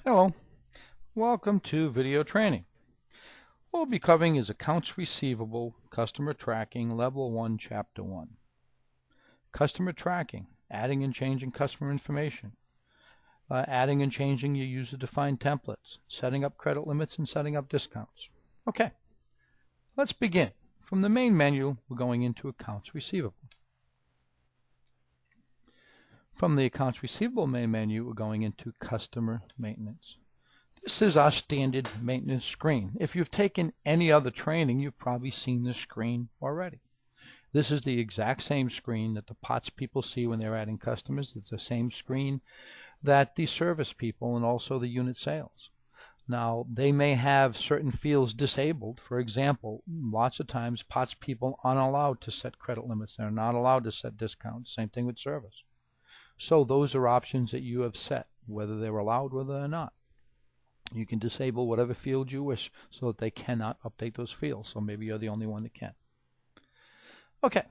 Hello, welcome to video training. What we'll be covering is Accounts Receivable, Customer Tracking, Level 1, Chapter 1. Customer Tracking, adding and changing customer information, adding and changing your user-defined templates, setting up credit limits and setting up discounts. Okay, let's begin. From the main menu, we're going into Accounts Receivable. From the Accounts Receivable main menu, we're going into Customer Maintenance. This is our standard maintenance screen. If you've taken any other training, you've probably seen this screen already. This is the exact same screen that the POTS people see when they're adding customers. It's the same screen that the service people and also the unit sales. Now, they may have certain fields disabled. For example, lots of times POTS people aren't allowed to set credit limits. They're not allowed to set discounts. Same thing with service. So those are options that you have set, whether they're allowed, whether they're not. You can disable whatever field you wish so that they cannot update those fields. So maybe you're the only one that can. Okay,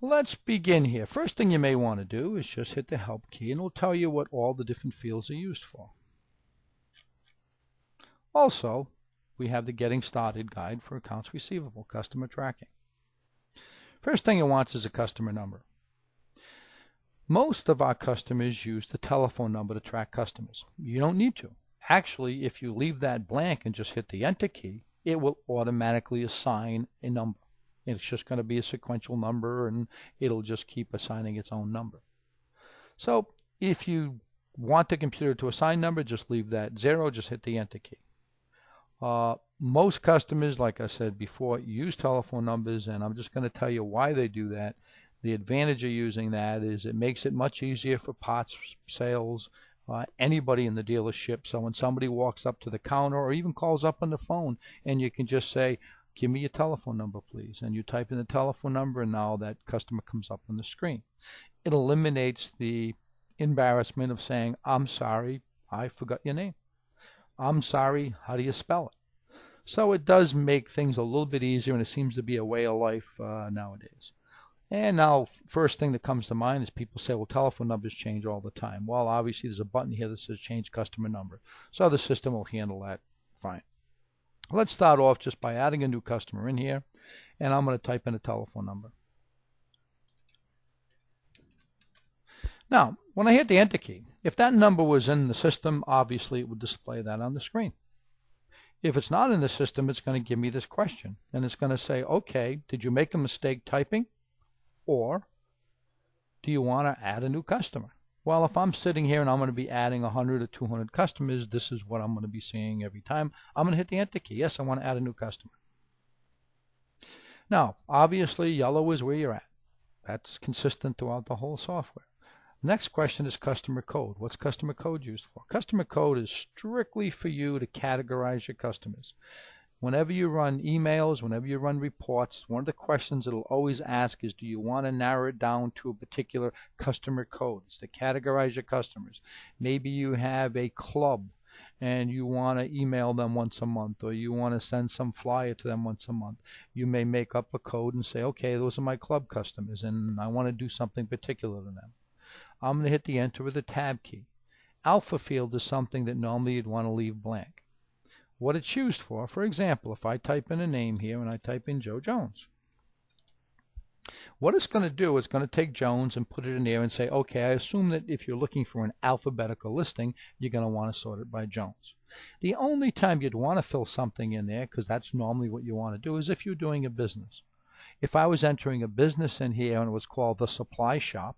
let's begin here. First thing you may want to do is just hit the Help key, and it'll tell you what all the different fields are used for. Also, we have the Getting Started guide for Accounts Receivable, Customer Tracking. First thing it wants is a customer number. Most of our customers use the telephone number to track customers. You don't need to. Actually, if you leave that blank and just hit the Enter key, it will automatically assign a number. It's just going to be a sequential number, and it'll just keep assigning its own number. So if you want the computer to assign number, just leave that 0, just hit the Enter key. Most customers, like I said before, use telephone numbers, and I'm just going to tell you why they do that. The advantage of using that is it makes it much easier for POTS sales, anybody in the dealership. So when somebody walks up to the counter or even calls up on the phone, and you can just say, give me your telephone number, please. And you type in the telephone number, and now that customer comes up on the screen. It eliminates the embarrassment of saying, I'm sorry, I forgot your name. I'm sorry, how do you spell it? So it does make things a little bit easier, and it seems to be a way of life nowadays. And now, first thing that comes to mind is people say, well, telephone numbers change all the time. Well, obviously, there's a button here that says change customer number. So the system will handle that fine. Let's start off just by adding a new customer in here, and I'm going to type in a telephone number. Now, when I hit the Enter key, if that number was in the system, obviously it would display that on the screen. If it's not in the system, it's going to give me this question, and it's going to say, okay, did you make a mistake typing? Or do you want to add a new customer? Well, if I'm sitting here and I'm going to be adding 100 or 200 customers, this is what I'm going to be seeing every time. I'm going to hit the Enter key. Yes, I want to add a new customer. Now, obviously, yellow is where you're at. That's consistent throughout the whole software. Next question is customer code. What's customer code used for? Customer code is strictly for you to categorize your customers. Whenever you run emails, whenever you run reports, one of the questions it'll always ask is, do you want to narrow it down to a particular customer code? It's to categorize your customers. Maybe you have a club and you want to email them once a month, or you want to send some flyer to them once a month. You may make up a code and say, okay, those are my club customers, and I want to do something particular to them. I'm going to hit the Enter with the Tab key. Alpha field is something that normally you'd want to leave blank. What it's used for example, if I type in a name here and I type in Joe Jones, what it's going to do is going to take Jones and put it in there and say, okay, I assume that if you're looking for an alphabetical listing, you're going to want to sort it by Jones. The only time you'd want to fill something in there, because that's normally what you want to do, is if you're doing a business. If I was entering a business in here and it was called the Supply Shop,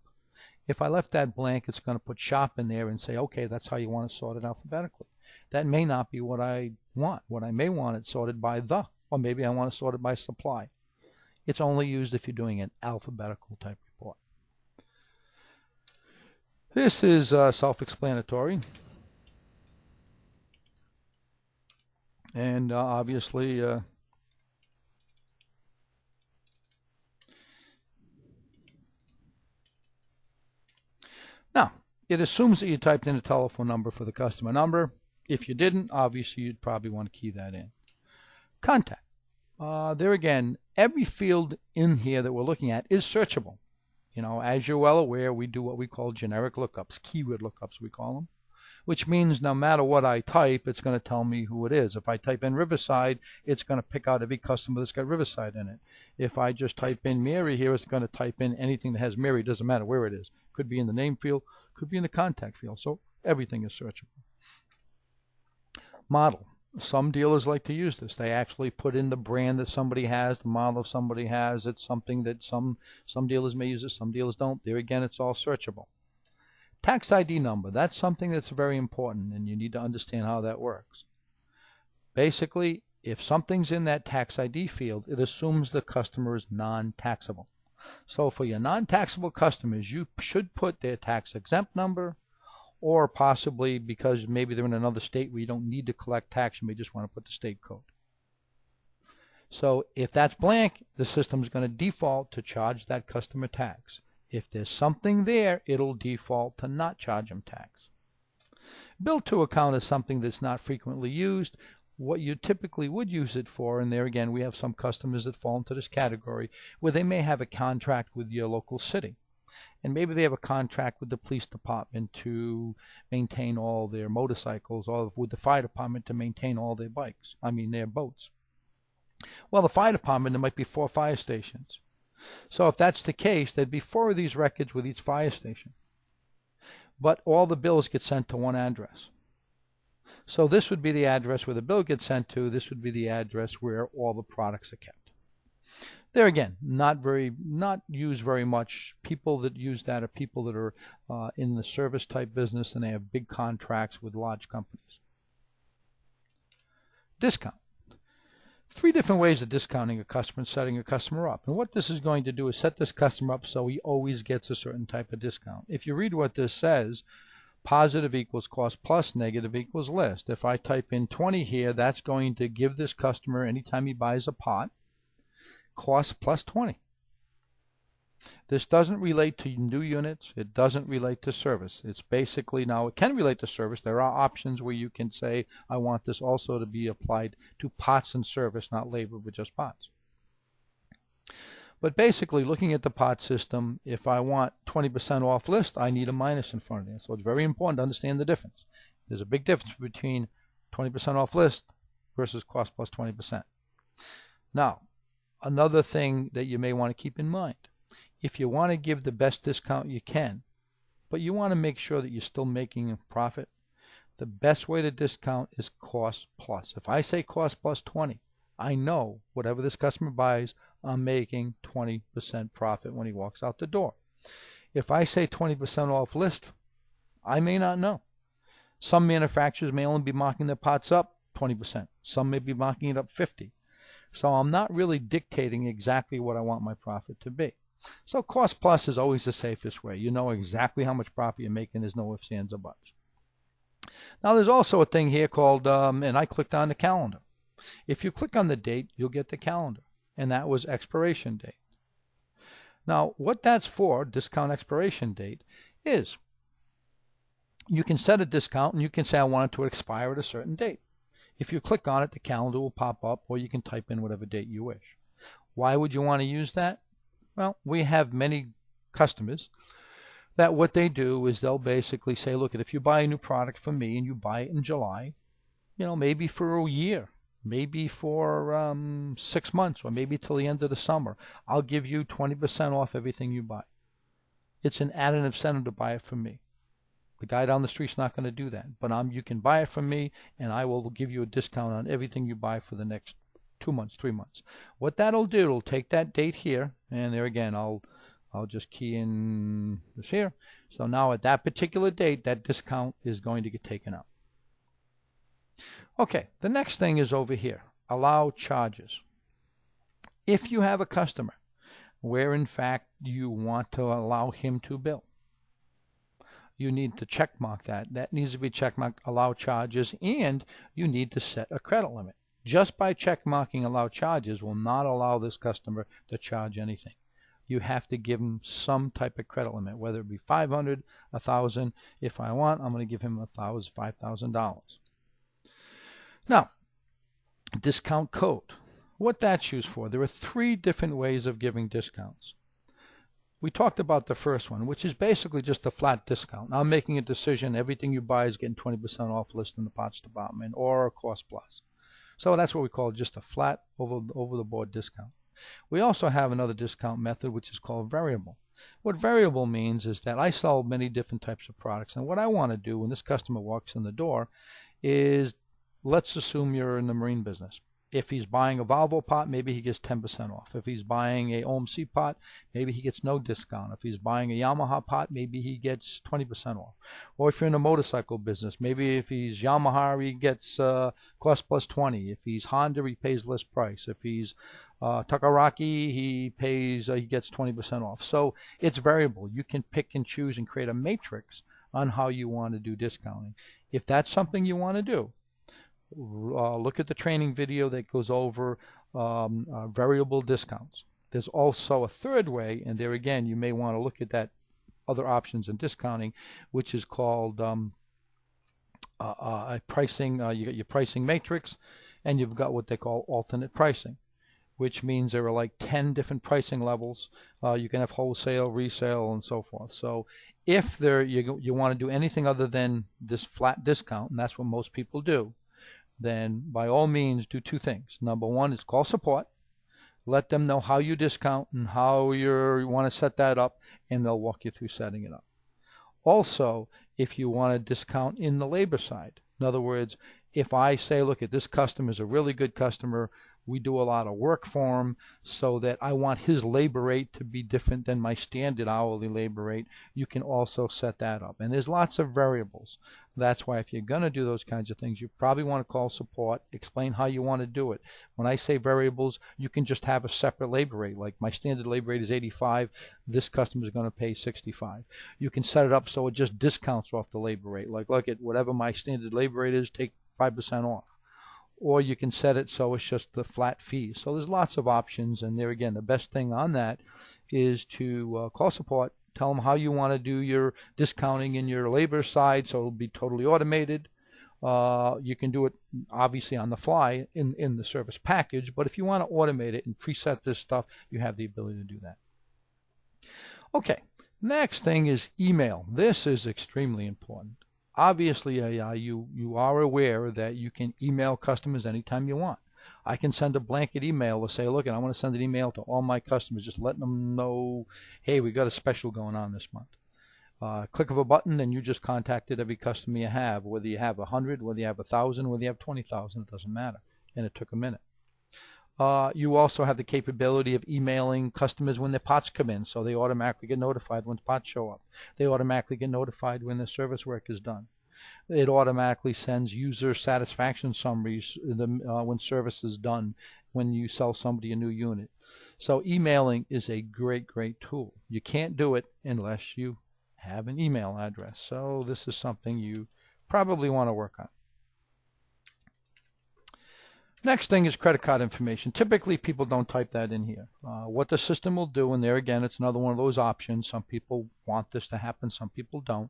if I left that blank, it's going to put shop in there and say, okay, that's how you want to sort it alphabetically. That may not be what I want. What I may want it sorted by the, or maybe I want it sorted by supply. It's only used if you're doing an alphabetical type report. This is self-explanatory. And obviously, now, it assumes that you typed in a telephone number for the customer number. If you didn't, obviously, you'd probably want to key that in. Contact. There again, every field in here that we're looking at is searchable. You know, as you're well aware, we do what we call generic lookups, keyword lookups we call them. which means no matter what I type, it's going to tell me who it is. If I type in Riverside, it's going to pick out every customer that's got Riverside in it. If I just type in Mary here, it's going to type in anything that has Mary. Doesn't matter where it is. Could be in the name field, could be in the contact field. So everything is searchable. Model. Some dealers like to use this. They actually put in the brand that somebody has, the model somebody has. It's something that some dealers may use it, some dealers don't. There again, it's all searchable. Tax ID number. That's something that's very important, and you need to understand how that works. Basically, if something's in that tax ID field, it assumes the customer is non-taxable. So for your non-taxable customers, you should put their tax exempt number, or possibly because maybe they're in another state where you don't need to collect tax, you may just want to put the state code. So if that's blank, the system is going to default to charge that customer tax. If there's something there, it'll default to not charge them tax. Bill to account is something that's not frequently used. What you typically would use it for, and there again, we have some customers that fall into this category, where they may have a contract with your local city. And maybe they have a contract with the police department to maintain all their motorcycles, or with the fire department to maintain all their their boats. Well, the fire department, there might be 4 fire stations. So if that's the case, there'd be 4 of these records with each fire station. But all the bills get sent to one address. So this would be the address where the bill gets sent to. This would be the address where all the products are kept. There again, not used very much. People that use that are people that are in the service type business, and they have big contracts with large companies. Discount. 3 different ways of discounting a customer and setting a customer up. And what this is going to do is set this customer up so he always gets a certain type of discount. If you read what this says, positive equals cost plus, negative equals list. If I type in 20 here, that's going to give this customer, anytime he buys a pot, cost plus 20. This doesn't relate to new units. It doesn't relate to service. It's basically, now it can relate to service. There are options where you can say, I want this also to be applied to pots and service, not labor, but just pots. But basically, looking at the pot system, if I want 20% off list, I need a minus in front of it. So it's very important to understand the difference. There's a big difference between 20% off list versus cost plus 20%. Now, another thing that you may want to keep in mind, if you want to give the best discount you can, but you want to make sure that you're still making a profit, the best way to discount is cost plus. If I say cost plus 20, I know whatever this customer buys, I'm making 20% profit when he walks out the door. If I say 20% off list, I may not know. Some manufacturers may only be marking their pots up 20%. Some may be marking it up 50%. So I'm not really dictating exactly what I want my profit to be. So cost plus is always the safest way. You know exactly how much profit you're making. There's no ifs, ands, or buts. Now there's also a thing here called, and I clicked on the calendar. If you click on the date, you'll get the calendar. And that was expiration date. Now what that's for, discount expiration date, is you can set a discount and you can say I want it to expire at a certain date. If you click on it, the calendar will pop up, or you can type in whatever date you wish. Why would you want to use that? Well, we have many customers that what they do is they'll basically say, look, if you buy a new product from me and you buy it in July, maybe for a year, maybe for 6 months, or maybe till the end of the summer, I'll give you 20% off everything you buy. It's an added incentive to buy it from me. The guy down the street's not going to do that, but you can buy it from me, and I will give you a discount on everything you buy for the next 2 months, 3 months. What that'll do, it'll take that date here, and there again, I'll just key in this here. So now at that particular date, that discount is going to get taken out. Okay, the next thing is over here, allow charges. If you have a customer where in fact you want to allow him to bill, you need to check mark that. That needs to be check marked allow charges, and you need to set a credit limit. Just by check marking allow charges will not allow this customer to charge anything. You have to give him some type of credit limit, whether it be $500, $1,000. If I want, I'm going to give him $5,000. Now, discount code. What that's used for, there are 3 different ways of giving discounts. We talked about the first one, which is basically just a flat discount. Now I'm making a decision. Everything you buy is getting 20% off list in the parts department or cost plus. So that's what we call just a flat over the board discount. We also have another discount method which is called variable. What variable means is that I sell many different types of products, and what I want to do when this customer walks in the door is, let's assume you're in the marine business. If he's buying a Volvo pot, maybe he gets 10% off. If he's buying a OMC pot, maybe he gets no discount. If he's buying a Yamaha pot, maybe he gets 20% off. Or if you're in the motorcycle business, maybe if he's Yamaha, he gets cost plus 20. If he's Honda, he pays list price. If he's Takaraki, he gets 20% off. So it's variable. You can pick and choose and create a matrix on how you want to do discounting. If that's something you want to do, look at the training video that goes over variable discounts. There's also a third way, and there again you may want to look at that other options in discounting, which is called pricing. You got your pricing matrix, and you've got what they call alternate pricing, which means there are like 10 different pricing levels. You can have wholesale, resale, and so forth. So if you want to do anything other than this flat discount, and that's what most people do, then by all means do two things. Number one is call support. Let them know how you discount and how you want to set that up, and they'll walk you through setting it up. Also, if you want to discount in the labor side, in other words, if I say, look, this customer is a really good customer, we do a lot of work for him, so that I want his labor rate to be different than my standard hourly labor rate, you can also set that up. And there's lots of variables. That's why if you're going to do those kinds of things, you probably want to call support, explain how you want to do it. When I say variables, you can just have a separate labor rate. Like my standard labor rate is 85, this customer is going to pay 65. You can set it up so it just discounts off the labor rate. Like, look at whatever my standard labor rate is, take 5% off. Or you can set it so it's just the flat fee. So there's lots of options, and there again, the best thing on that is to call support, tell them how you want to do your discounting in your labor side so it'll be totally automated. You can do it obviously on the fly in the service package, but if you want to automate it and preset this stuff, you have the ability to do that. Okay, next thing is email. This is extremely important. Obviously, you are aware that you can email customers anytime you want. I can send a blanket email to say, look, I want to send an email to all my customers, just letting them know, hey, we got a special going on this month. Click of a button, and you just contacted every customer you have, whether you have 100, whether you have 1,000, whether you have 20,000, it doesn't matter. And it took a minute. You also have the capability of emailing customers when their pots come in, so they automatically get notified when pots show up. They automatically get notified when the service work is done. It automatically sends user satisfaction summaries when service is done, when you sell somebody a new unit. So emailing is a great, great tool. You can't do it unless you have an email address. So this is something you probably want to work on. Next thing is credit card information. Typically, people don't type that in here. What the system will do, and there again, it's another one of those options. Some people want this to happen, some people don't.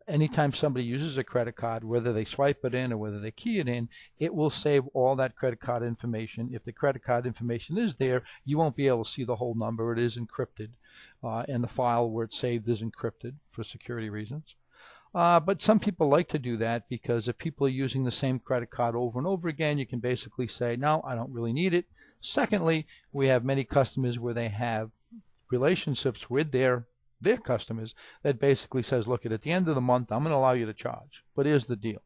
Anytime somebody uses a credit card, whether they swipe it in or whether they key it in, it will save all that credit card information. If the credit card information is there, you won't be able to see the whole number. It is encrypted, and the file where it's saved is encrypted for security reasons. But some people like to do that because if people are using the same credit card over and over again, you can basically say, no, I don't really need it. Secondly, we have many customers where they have relationships with their customers that basically says, look, at the end of the month, I'm going to allow you to charge. But here's the deal.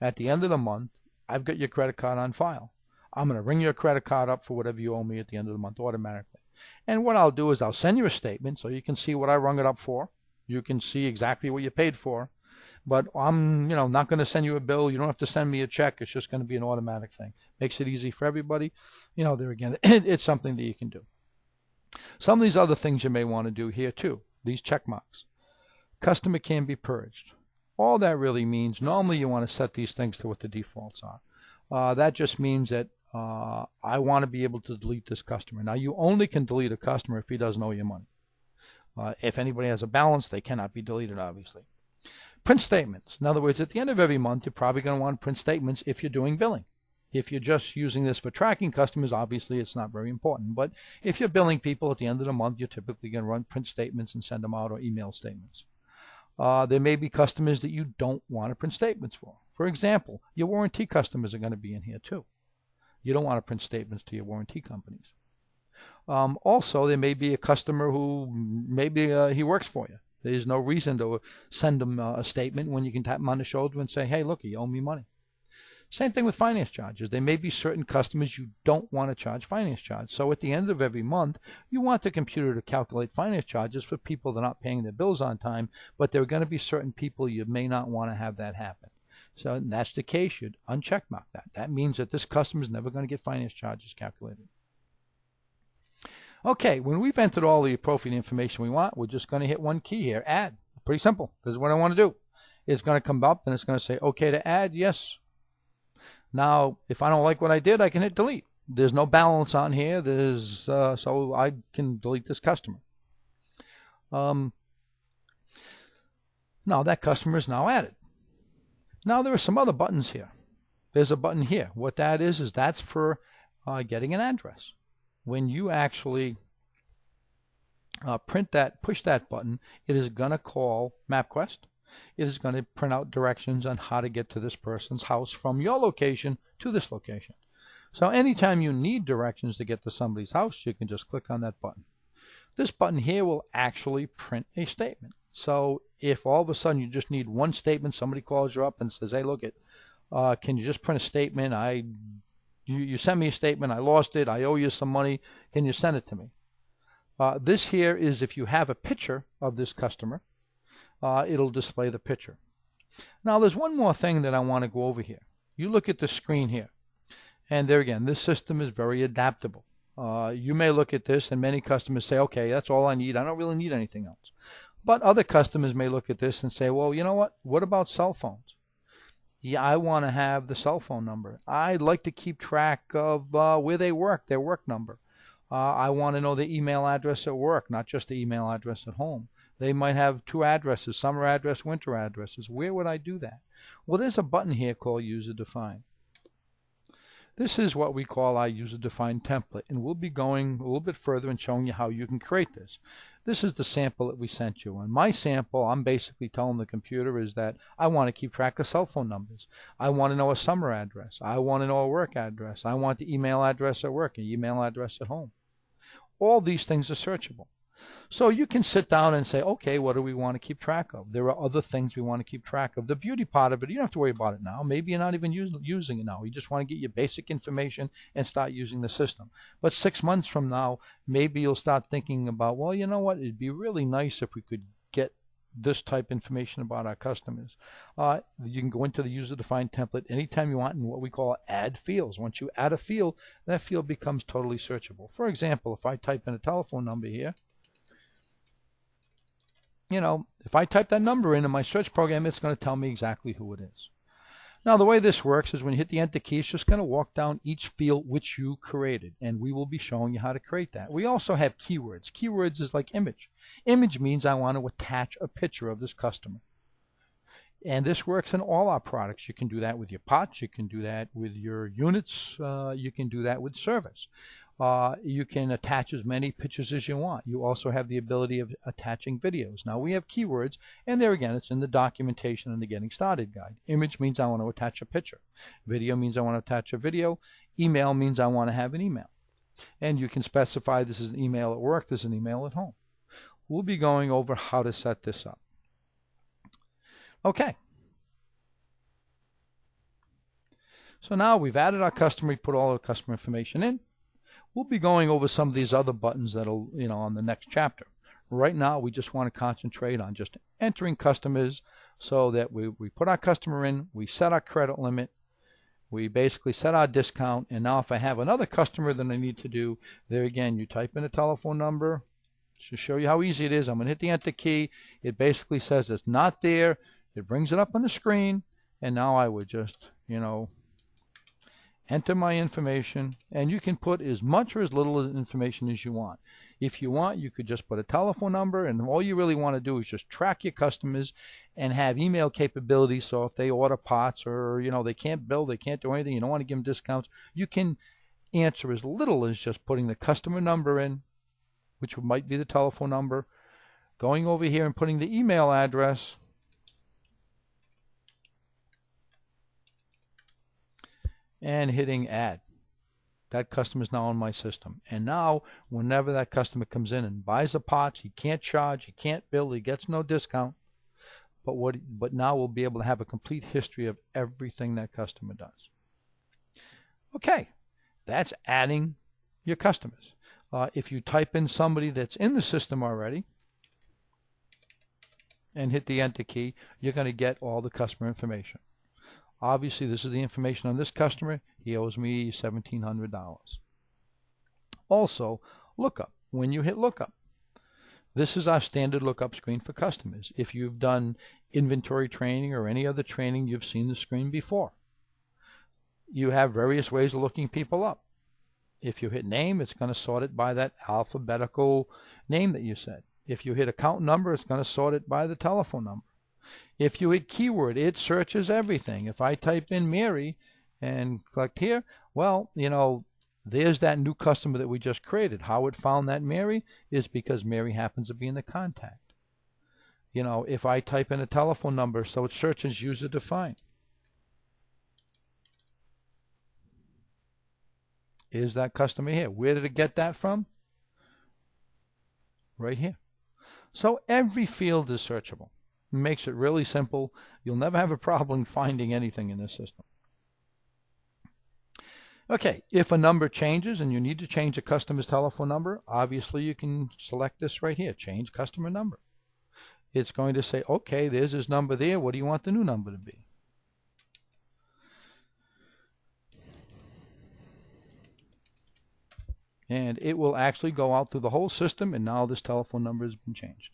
At the end of the month, I've got your credit card on file. I'm going to ring your credit card up for whatever you owe me at the end of the month automatically. And what I'll do is I'll send you a statement so you can see what I rung it up for. You can see exactly what you paid for. But I'm, not going to send you a bill. You don't have to send me a check. It's just going to be an automatic thing. Makes it easy for everybody. There again, it's something that you can do. Some of these other things you may want to do here too. These check marks. Customer can be purged. All that really means, normally you want to set these things to what the defaults are. That just means that I want to be able to delete this customer. Now, you only can delete a customer if he doesn't owe you money. If anybody has a balance, they cannot be deleted, obviously. Print statements. In other words, at the end of every month, you're probably going to want to print statements if you're doing billing. If you're just using this for tracking customers, obviously it's not very important. But if you're billing people at the end of the month, you're typically going to run print statements and send them out, or email statements. There may be customers that you don't want to print statements for. For example, your warranty customers are going to be in here too. You don't want to print statements to your warranty companies. Also, there may be a customer who maybe he works for you. There's no reason to send them a statement when you can tap them on the shoulder and say, hey, look, you owe me money. Same thing with finance charges. There may be certain customers you don't want to charge finance charges. So at the end of every month, you want the computer to calculate finance charges for people that are not paying their bills on time, but there are going to be certain people you may not want to have that happen. So in that's the case, you'd uncheck mark that. That means that this customer is never going to get finance charges calculated. Okay, when we've entered all the appropriate information we want, we're just going to hit one key here, add. Pretty simple. This is what I want to do. It's going to come up and it's going to say, okay to add, yes. Now, if I don't like what I did, I can hit delete. There's no balance on here. So I can delete this customer. Now that customer is now added. Now there are some other buttons here. There's a button here. What that is that's for getting an address. When you actually push that button, it is going to call MapQuest. It is going to print out directions on how to get to this person's house from your location to this location. So anytime you need directions to get to somebody's house, you can just click on that button. This button here will actually print a statement. So if all of a sudden you just need one statement, somebody calls you up and says, hey, look, can you just print a statement? You sent me a statement, I lost it, I owe you some money, can you send it to me? This here is if you have a picture of this customer, it'll display the picture. Now there's one more thing that I want to go over here. You look at the screen here, and there again, this system is very adaptable. You may look at this and many customers say, okay, that's all I need, I don't really need anything else. But other customers may look at this and say, well, you know what about cell phones? Yeah, I want to have the cell phone number. I'd like to keep track of where they work, their work number. I want to know the email address at work, not just the email address at home. They might have two addresses, summer address, winter addresses. Where would I do that? Well, there's a button here called User Define. This is what we call our User Define template, and we'll be going a little bit further and showing you how you can create this. This is the sample that we sent you. And my sample, I'm basically telling the computer is that I want to keep track of cell phone numbers. I want to know a summer address. I want to know a work address. I want the email address at work, an email address at home. All these things are searchable. So you can sit down and say, okay, what do we want to keep track of? There are other things we want to keep track of. The beauty part of it, you don't have to worry about it now. Maybe you're not even using it now. You just want to get your basic information and start using the system. But 6 months from now, maybe you'll start thinking about, well, you know what? It'd be really nice if we could get this type of information about our customers. You can go into the user-defined template anytime you want in what we call add fields. Once you add a field, that field becomes totally searchable. For example, if I type in a telephone number here, if I type that number in my search program, it's going to tell me exactly who it is. Now, the way this works is when you hit the Enter key, it's just going to walk down each field which you created, and we will be showing you how to create that. We also have keywords. Keywords is like image. Image means I want to attach a picture of this customer. And this works in all our products. You can do that with your pots. You can do that with your units. You can do that with service. You can attach as many pictures as you want. You also have the ability of attaching videos. Now we have keywords, and there again, it's in the documentation and the Getting Started guide. Image means I want to attach a picture. Video means I want to attach a video. Email means I want to have an email. And you can specify this is an email at work, this is an email at home. We'll be going over how to set this up. Okay. So now we've added our customer, we put all the customer information in. We'll be going over some of these other buttons that'll, on the next chapter. Right now, we just want to concentrate on just entering customers so that we put our customer in, we set our credit limit, we basically set our discount, and now if I have another customer that I need to do, there again, you type in a telephone number to show you how easy it is. I'm going to hit the Enter key. It basically says it's not there. It brings it up on the screen, and now I would just, enter my information, and you can put as much or as little information as you want. If you want, you could just put a telephone number, and all you really want to do is just track your customers and have email capabilities. So if they order parts, or they can't bill, they can't do anything, you don't want to give them discounts, you can answer as little as just putting the customer number in, which might be the telephone number, going over here and putting the email address, and hitting add. That customer is now on my system. And now, whenever that customer comes in and buys the parts, he can't charge, he can't bill, he gets no discount. But now we'll be able to have a complete history of everything that customer does. Okay, that's adding your customers. If you type in somebody that's in the system already and hit the enter key, you're going to get all the customer information. Obviously, this is the information on this customer. He owes me $1,700. Also, lookup. When you hit lookup, this is our standard lookup screen for customers. If you've done inventory training or any other training, you've seen the screen before. You have various ways of looking people up. If you hit name, it's going to sort it by that alphabetical name that you said. If you hit account number, it's going to sort it by the telephone number. If you hit keyword, it searches everything. If I type in Mary and click here, well, there's that new customer that we just created. How it found that Mary is because Mary happens to be in the contact. If I type in a telephone number, so it searches user defined. Is that customer here? Where did it get that from? Right here. So every field is searchable. It makes it really simple. You'll never have a problem finding anything in this system. Okay, if a number changes and you need to change a customer's telephone number, obviously you can select this right here, change customer number. It's going to say, okay, there's his number there. What do you want the new number to be? And it will actually go out through the whole system, and now this telephone number has been changed.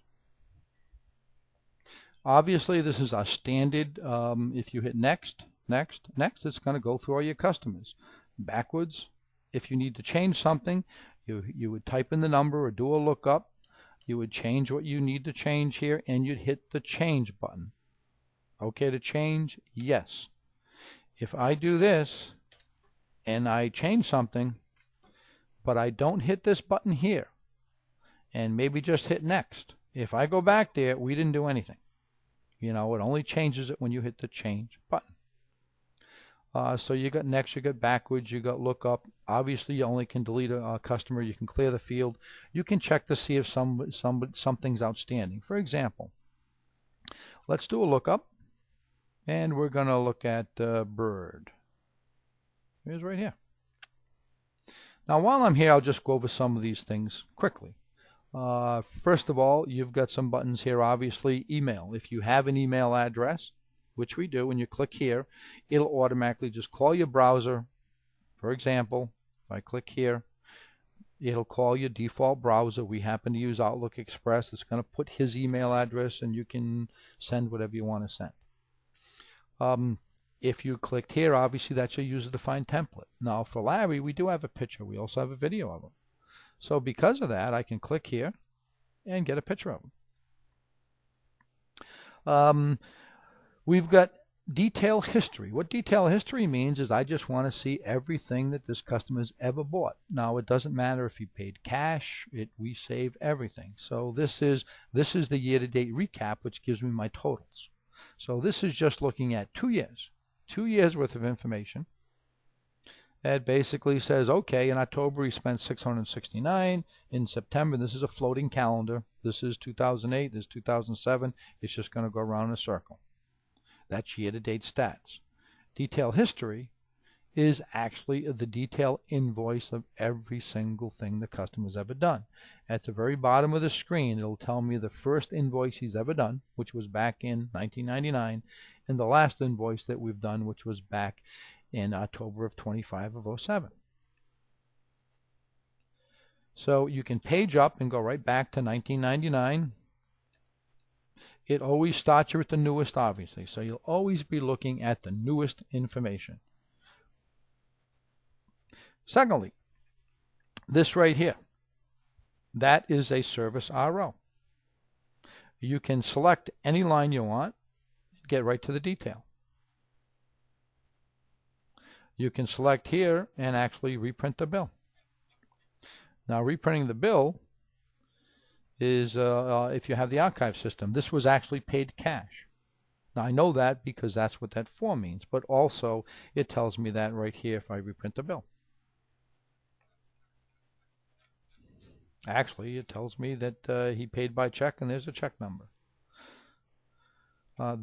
Obviously, this is our standard. If you hit next, it's going to go through all your customers. Backwards, if you need to change something, you would type in the number or do a lookup. You would change what you need to change here, and you'd hit the change button. Okay to change? Yes. If I do this, and I change something, but I don't hit this button here, and maybe just hit next. If I go back there, we didn't do anything. It only changes it when you hit the change button. So you got next, you got backwards, you got lookup. Obviously, you only can delete a customer. You can clear the field. You can check to see if something's outstanding. For example, let's do a lookup, and we're going to look at Bird. Here's right here. Now, while I'm here, I'll just go over some of these things quickly. First of all, you've got some buttons here, obviously, email. If you have an email address, which we do, when you click here, it'll automatically just call your browser. For example, if I click here, it'll call your default browser. We happen to use Outlook Express. It's going to put his email address, and you can send whatever you want to send. If you clicked here, obviously that's your user-defined template. Now for Larry, we do have a picture. We also have a video of him. So because of that, I can click here and get a picture of him. We've got detail history. What detail history means is I just want to see everything that this customer's ever bought. Now it doesn't matter if he paid cash. We save everything. So this is the year-to-date recap, which gives me my totals. So this is just looking at 2 years. 2 years worth of information. It basically says, okay, in October he spent $669. In September, this is a floating calendar. This is 2008, this is 2007. It's just going to go around in a circle. That's year-to-date stats. Detail history is actually the detail invoice of every single thing the customer's ever done. At the very bottom of the screen, it'll tell me the first invoice he's ever done, which was back in 1999, and the last invoice that we've done, which was back in October of 25 of 07. So you can page up and go right back to 1999. It always starts you at the newest, obviously, so you'll always be looking at the newest information. Secondly, this right here, that is a service RO. You can select any line you want, get right to the detail. You can select here and actually reprint the bill. Now, reprinting the bill is if you have the archive system. This was actually paid cash. Now, I know that because that's what that form means, but also it tells me that right here if I reprint the bill. Actually, it tells me that he paid by check, and there's a check number.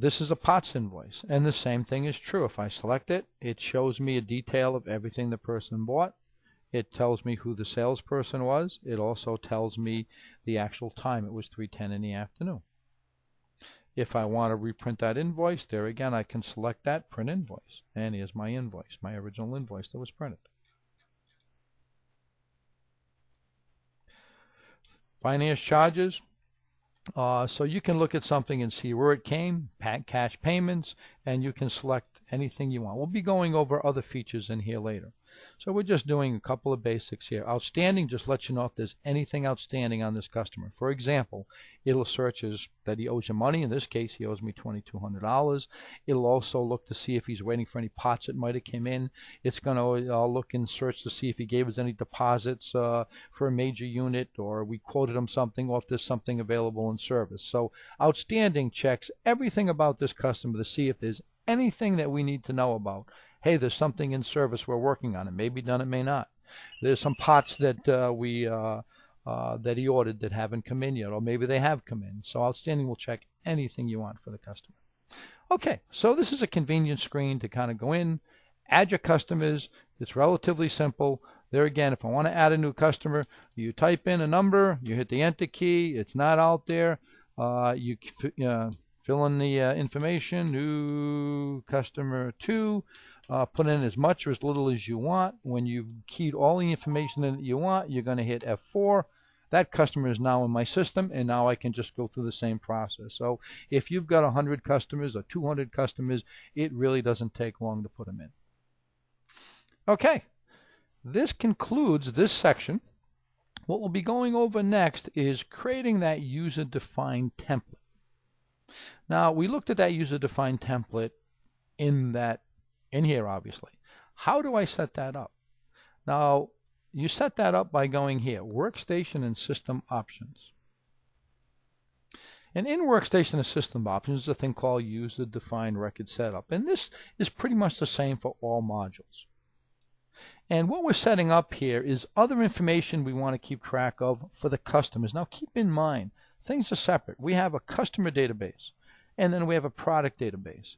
This is a POTS invoice, and the same thing is true. If I select it, it shows me a detail of everything the person bought. It tells me who the salesperson was. It also tells me the actual time. It was 3:10 in the afternoon. If I want to reprint that invoice, there again, I can select that, print invoice. And here's my invoice, my original invoice that was printed. Finance charges. So you can look at something and see where it came, cash payments, and you can select anything you want. We'll be going over other features in here later. So we're just doing a couple of basics here. Outstanding just lets you know if there's anything outstanding on this customer. For example, it'll search as that he owes you money. In this case, he owes me $2,200. It'll also look to see if he's waiting for any pots that might have come in. It's going to look and search to see if he gave us any deposits for a major unit, or we quoted him something, or if there's something available in service. So outstanding checks everything about this customer to see if there's anything that we need to know about. Hey, there's something in service we're working on. It may be done, it may not. There's some pots that that he ordered that haven't come in yet, or maybe they have come in. So outstanding will check anything you want for the customer. Okay, so this is a convenient screen to kind of go in, add your customers. It's relatively simple. There again, if I want to add a new customer, you type in a number, you hit the enter key. It's not out there. You fill in the information, new customer 2. Put in as much or as little as you want. When you've keyed all the information in that you want, you're going to hit F4. That customer is now in my system, and now I can just go through the same process. So if you've got 100 customers or 200 customers, it really doesn't take long to put them in. Okay, this concludes this section. What we'll be going over next is creating that user-defined template. Now, we looked at that user-defined template in here, obviously. How do I set that up? Now, you set that up by going here, Workstation and System Options. And in Workstation and System Options is a thing called User-Defined Record Setup. And this is pretty much the same for all modules. And what we're setting up here is other information we want to keep track of for the customers. Now, keep in mind, things are separate. We have a customer database, and then we have a product database.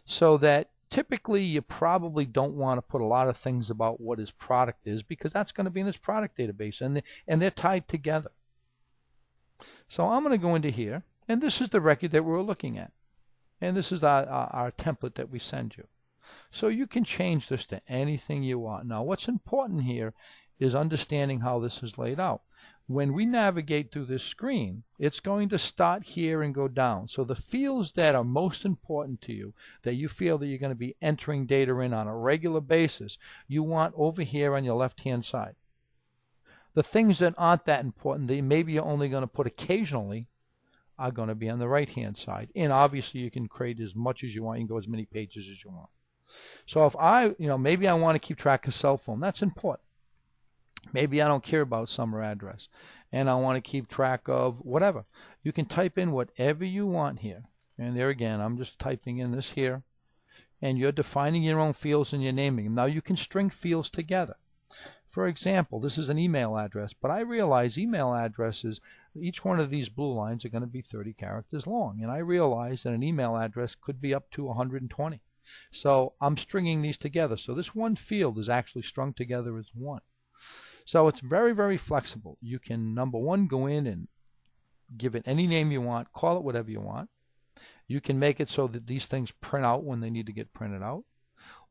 So that typically, you probably don't want to put a lot of things about what his product is, because that's going to be in his product database, and they're tied together. So I'm going to go into here, and this is the record that we're looking at. And this is our template that we send you. So you can change this to anything you want. Now, what's important here is understanding how this is laid out. When we navigate through this screen, it's going to start here and go down. So the fields that are most important to you, that you feel that you're going to be entering data in on a regular basis, you want over here on your left-hand side. The things that aren't that important, that maybe you're only going to put occasionally, are going to be on the right-hand side. And obviously, you can create as much as you want. You can go as many pages as you want. So if maybe I want to keep track of cell phone, that's important. Maybe I don't care about summer address, and I want to keep track of whatever. You can type in whatever you want here. And there again, I'm just typing in this here, and you're defining your own fields and you're naming them. Now, you can string fields together. For example, this is an email address, but I realize email addresses, each one of these blue lines are going to be 30 characters long, and I realize that an email address could be up to 120. So I'm stringing these together. So this one field is actually strung together as one. So it's very, very flexible. You can, number one, go in and give it any name you want, call it whatever you want. You can make it so that these things print out when they need to get printed out.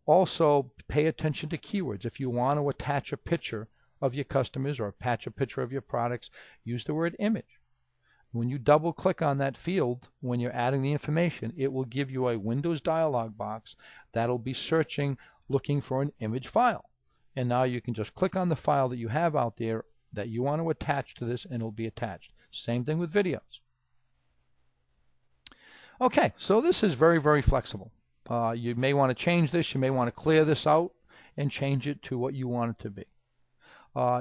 Also, pay attention to keywords. If you want to attach a picture of your customers or attach a picture of your products, use the word image. When you double click on that field, when you're adding the information, it will give you a Windows dialog box that'll be searching, looking for an image file. And now you can just click on the file that you have out there that you want to attach to this, and it'll be attached. Same thing with videos. Okay, so this is very, very flexible. You may want to change this. You may want to clear this out and change it to what you want it to be.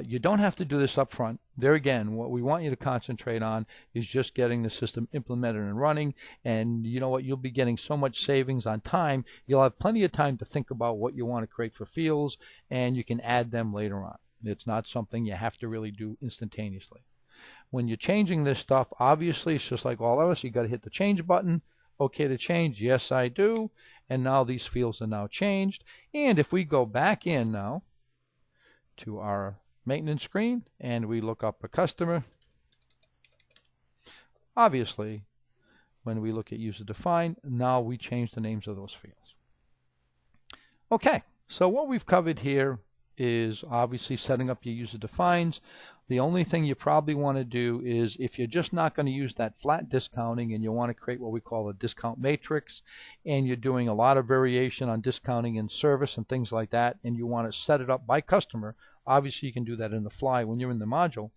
You don't have to do this up front. There again, what we want you to concentrate on is just getting the system implemented and running. And you know what? You'll be getting so much savings on time. You'll have plenty of time to think about what you want to create for fields, and you can add them later on. It's not something you have to really do instantaneously. When you're changing this stuff, obviously, it's just like all of us. You got to hit the change button. Okay to change. Yes, I do. And now these fields are now changed. And if we go back in now to our maintenance screen and we look up a customer, obviously when we look at user defined, now we change the names of those fields. Okay, so what we've covered here is obviously setting up your user defines. The only thing you probably want to do is, if you're just not going to use that flat discounting and you want to create what we call a discount matrix, and you're doing a lot of variation on discounting in service and things like that, and you want to set it up by customer, obviously you can do that in the fly when you're in the module.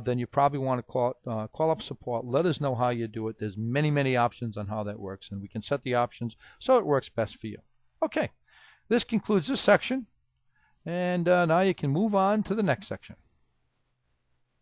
Then you probably want to call up support. Let us know how you do it. There's many, many options on how that works, and we can set the options so it works best for you. Okay, this concludes this section, and now you can move on to the next section.